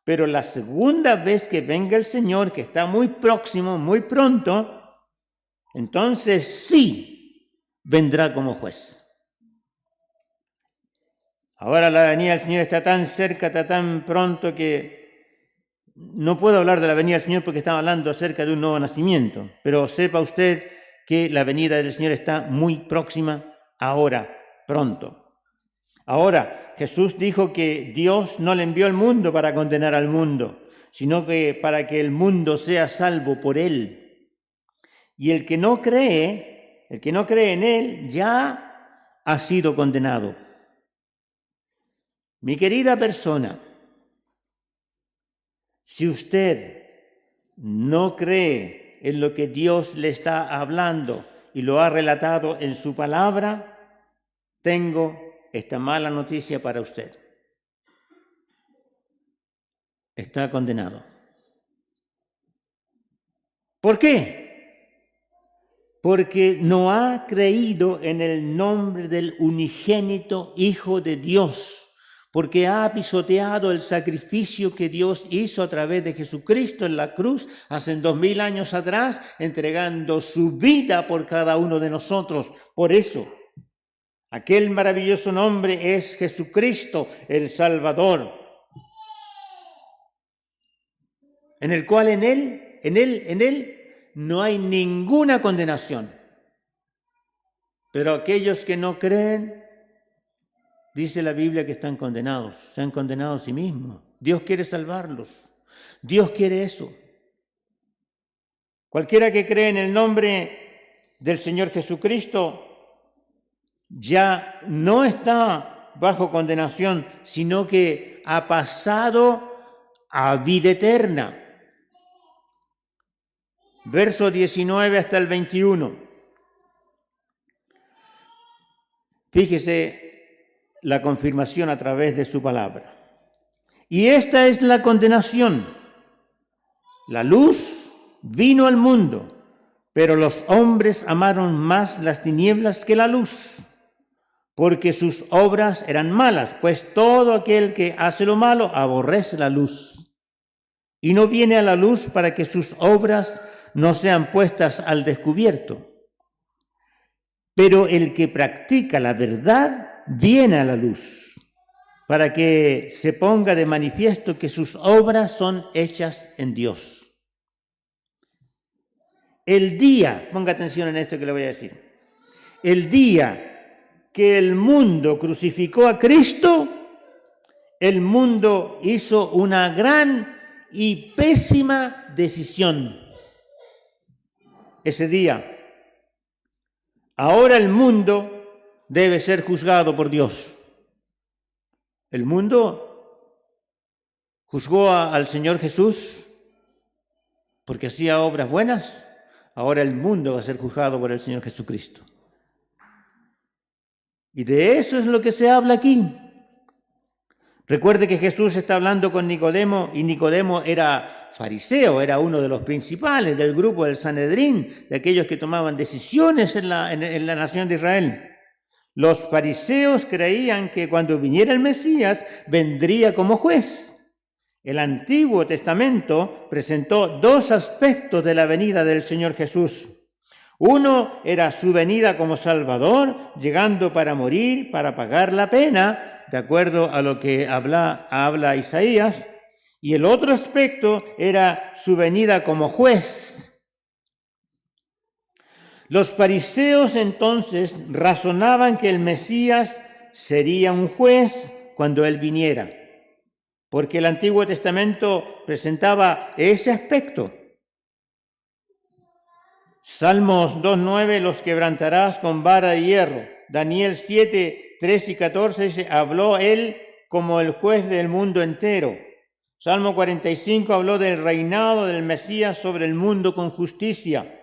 Pero la segunda vez que venga el Señor, que está muy próximo, muy pronto, entonces sí vendrá como juez. Ahora la venida del Señor está tan cerca, está tan pronto que no puedo hablar de la venida del Señor porque estamos hablando acerca de un nuevo nacimiento. Pero sepa usted que la venida del Señor está muy próxima ahora, pronto. Ahora, Jesús dijo que Dios no le envió al mundo para condenar al mundo, sino que para que el mundo sea salvo por Él. Y el que no cree en Él ya ha sido condenado. Mi querida persona, si usted no cree en lo que Dios le está hablando y lo ha relatado en su palabra, tengo esta mala noticia para usted. Está condenado. ¿Por qué? Porque no ha creído en el nombre del unigénito Hijo de Dios, porque ha pisoteado el sacrificio que Dios hizo a través de Jesucristo en la cruz hace 2000 años atrás, entregando su vida por cada uno de nosotros. Por eso, aquel maravilloso nombre es Jesucristo, el Salvador, en el cual en Él no hay ninguna condenación. Pero aquellos que no creen, dice la Biblia que están condenados, se han condenado a sí mismos. Dios quiere salvarlos, Dios quiere eso. Cualquiera que cree en el nombre del Señor Jesucristo ya no está bajo condenación, sino que ha pasado a vida eterna. Verso 19 hasta el 21. Fíjese la confirmación a través de su palabra. Y esta es la condenación. La luz vino al mundo, pero los hombres amaron más las tinieblas que la luz, porque sus obras eran malas, pues todo aquel que hace lo malo aborrece la luz, y no viene a la luz para que sus obras no sean puestas al descubierto. Pero el que practica la verdad viene a la luz, para que se ponga de manifiesto que sus obras son hechas en Dios. El día, ponga atención en esto que le voy a decir, el día que el mundo crucificó a Cristo, el mundo hizo una gran y pésima decisión. Ese día, ahora el mundo debe ser juzgado por Dios. El mundo juzgó al Señor Jesús porque hacía obras buenas. Ahora el mundo va a ser juzgado por el Señor Jesucristo. Y de eso es lo que se habla aquí. Recuerde que Jesús está hablando con Nicodemo, y Nicodemo era fariseo, era uno de los principales del grupo del Sanedrín, de aquellos que tomaban decisiones en la nación de Israel. Los fariseos creían que cuando viniera el Mesías vendría como juez. El Antiguo Testamento presentó dos aspectos de la venida del Señor Jesús. Uno era su venida como Salvador, llegando para morir, para pagar la pena, de acuerdo a lo que habla Isaías. Y el otro aspecto era su venida como juez. Los fariseos entonces razonaban que el Mesías sería un juez cuando Él viniera, porque el Antiguo Testamento presentaba ese aspecto. Salmos 2:9, los quebrantarás con vara de hierro. Daniel 7:3 y 14 dice, habló Él como el juez del mundo entero. Salmo 45 habló del reinado del Mesías sobre el mundo con justicia.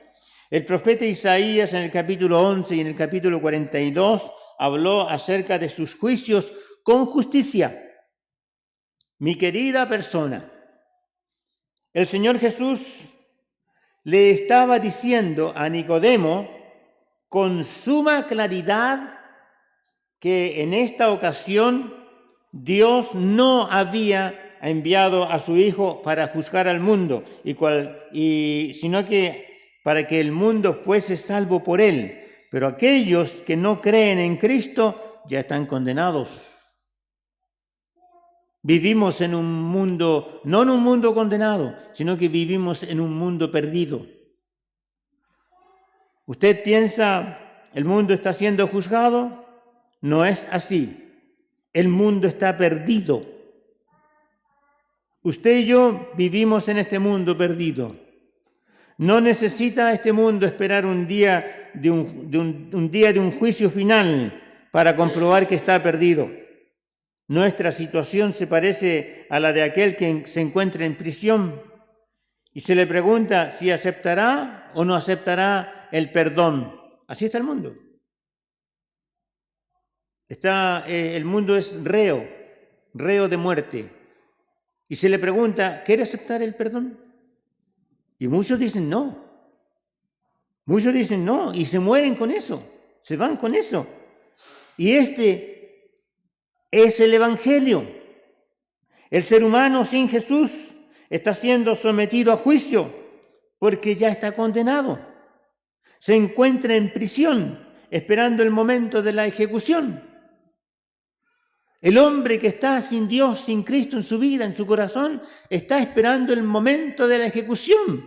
El profeta Isaías en el capítulo 11 y en el capítulo 42 habló acerca de sus juicios con justicia. Mi querida persona, el Señor Jesús le estaba diciendo a Nicodemo con suma claridad que en esta ocasión Dios no había enviado a su Hijo para juzgar al mundo, sino que para que el mundo fuese salvo por Él. pero aquellos que no creen en Cristo ya están condenados. Vivimos en un mundo, no en un mundo condenado, sino que vivimos en un mundo perdido. ¿Usted piensa el mundo está siendo juzgado? No es así. El mundo está perdido. Usted y yo vivimos en este mundo perdido. No necesita este mundo esperar un día de un juicio final para comprobar que está perdido. Nuestra situación se parece a la de aquel que se encuentra en prisión y se le pregunta si aceptará o no aceptará el perdón. Así está el mundo. El mundo es reo de muerte. Y se le pregunta, ¿quiere aceptar el perdón? Y muchos dicen no. Muchos dicen no y se mueren con eso, se van con eso. Y este es el Evangelio. El ser humano sin Jesús está siendo sometido a juicio porque ya está condenado. Se encuentra en prisión esperando el momento de la ejecución. El hombre que está sin Dios, sin Cristo en su vida, en su corazón, está esperando el momento de la ejecución.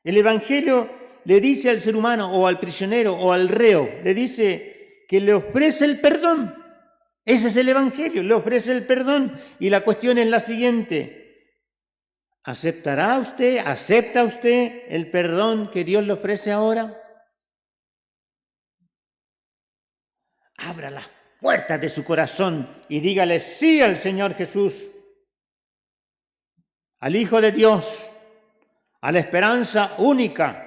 El Evangelio le dice al ser humano, o al prisionero, o al reo, le dice que le ofrece el perdón. Ese es el Evangelio, le ofrece el perdón. Y la cuestión es la siguiente: ¿acepta usted el perdón que Dios le ofrece ahora? Abra las puertas de su corazón y dígale sí al Señor Jesús, al Hijo de Dios, a la esperanza única,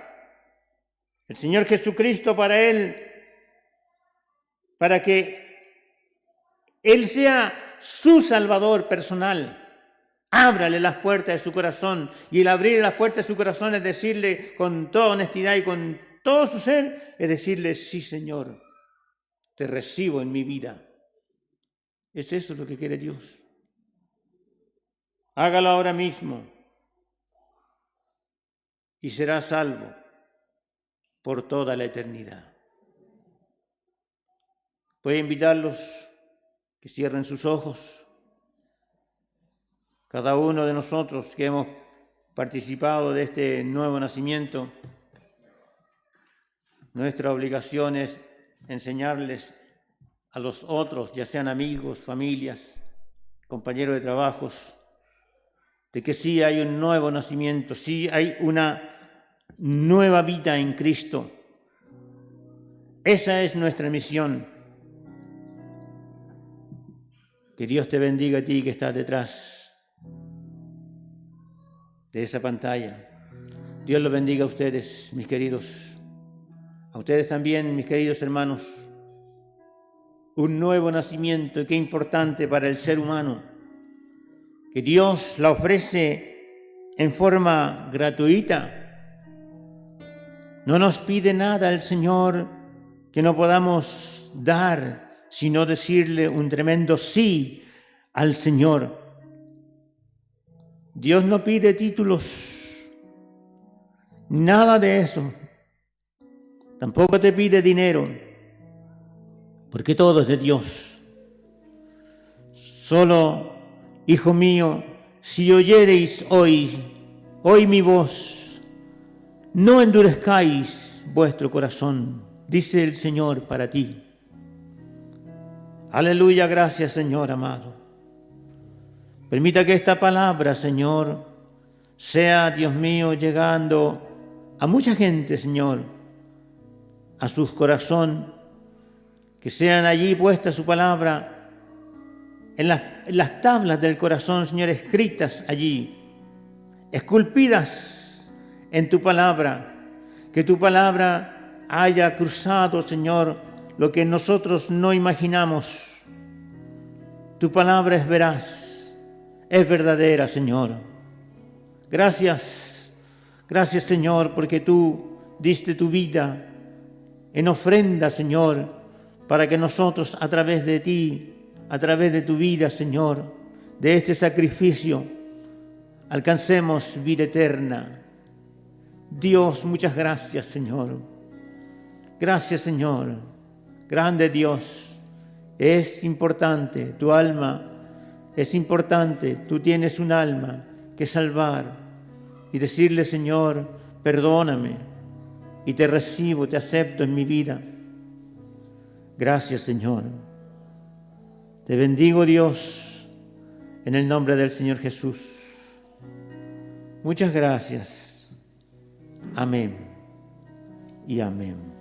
el Señor Jesucristo para que Él sea su Salvador personal. Ábrale las puertas de su corazón, y el abrir las puertas de su corazón es decirle con toda honestidad y con todo su ser, es decirle sí, Señor, te recibo en mi vida. Es eso lo que quiere Dios. Hágalo ahora mismo y será salvo por toda la eternidad. Voy a invitarlos que cierren sus ojos. Cada uno de nosotros que hemos participado de este nuevo nacimiento, nuestra obligación es enseñarles a los otros, ya sean amigos, familias, compañeros de trabajos, de que sí hay un nuevo nacimiento, sí hay una nueva vida en Cristo. Esa es nuestra misión. Que Dios te bendiga a ti que estás detrás de esa pantalla. Dios los bendiga a ustedes, mis queridos. A ustedes también, mis queridos hermanos. Un nuevo nacimiento, qué importante para el ser humano, que Dios la ofrece en forma gratuita. No nos pide nada el Señor que no podamos dar, sino decirle un tremendo sí al Señor. Dios no pide títulos, nada de eso. Tampoco te pide dinero, porque todo es de Dios. Solo, hijo mío, si oyereis hoy mi voz, no endurezcáis vuestro corazón, dice el Señor para ti. Aleluya, gracias, Señor amado. Permita que esta palabra, Señor, sea, Dios mío, llegando a mucha gente, Señor, a sus corazones, que sean allí puesta su palabra en las tablas del corazón, Señor, escritas allí, esculpidas en tu palabra, que tu palabra haya cruzado, Señor, lo que nosotros no imaginamos. Tu palabra es veraz, es verdadera, Señor. Gracias, Señor, porque tú diste tu vida en ofrenda, Señor, para que nosotros a través de ti, a través de tu vida, Señor, de este sacrificio, alcancemos vida eterna. Dios, muchas gracias, Señor. Gracias, Señor. Grande Dios. Es importante, tu alma es importante. Tú tienes un alma que salvar y decirle, Señor, perdóname y te recibo, te acepto en mi vida. Gracias, Señor. Te bendigo, Dios, en el nombre del Señor Jesús. Muchas gracias. Amén y amén.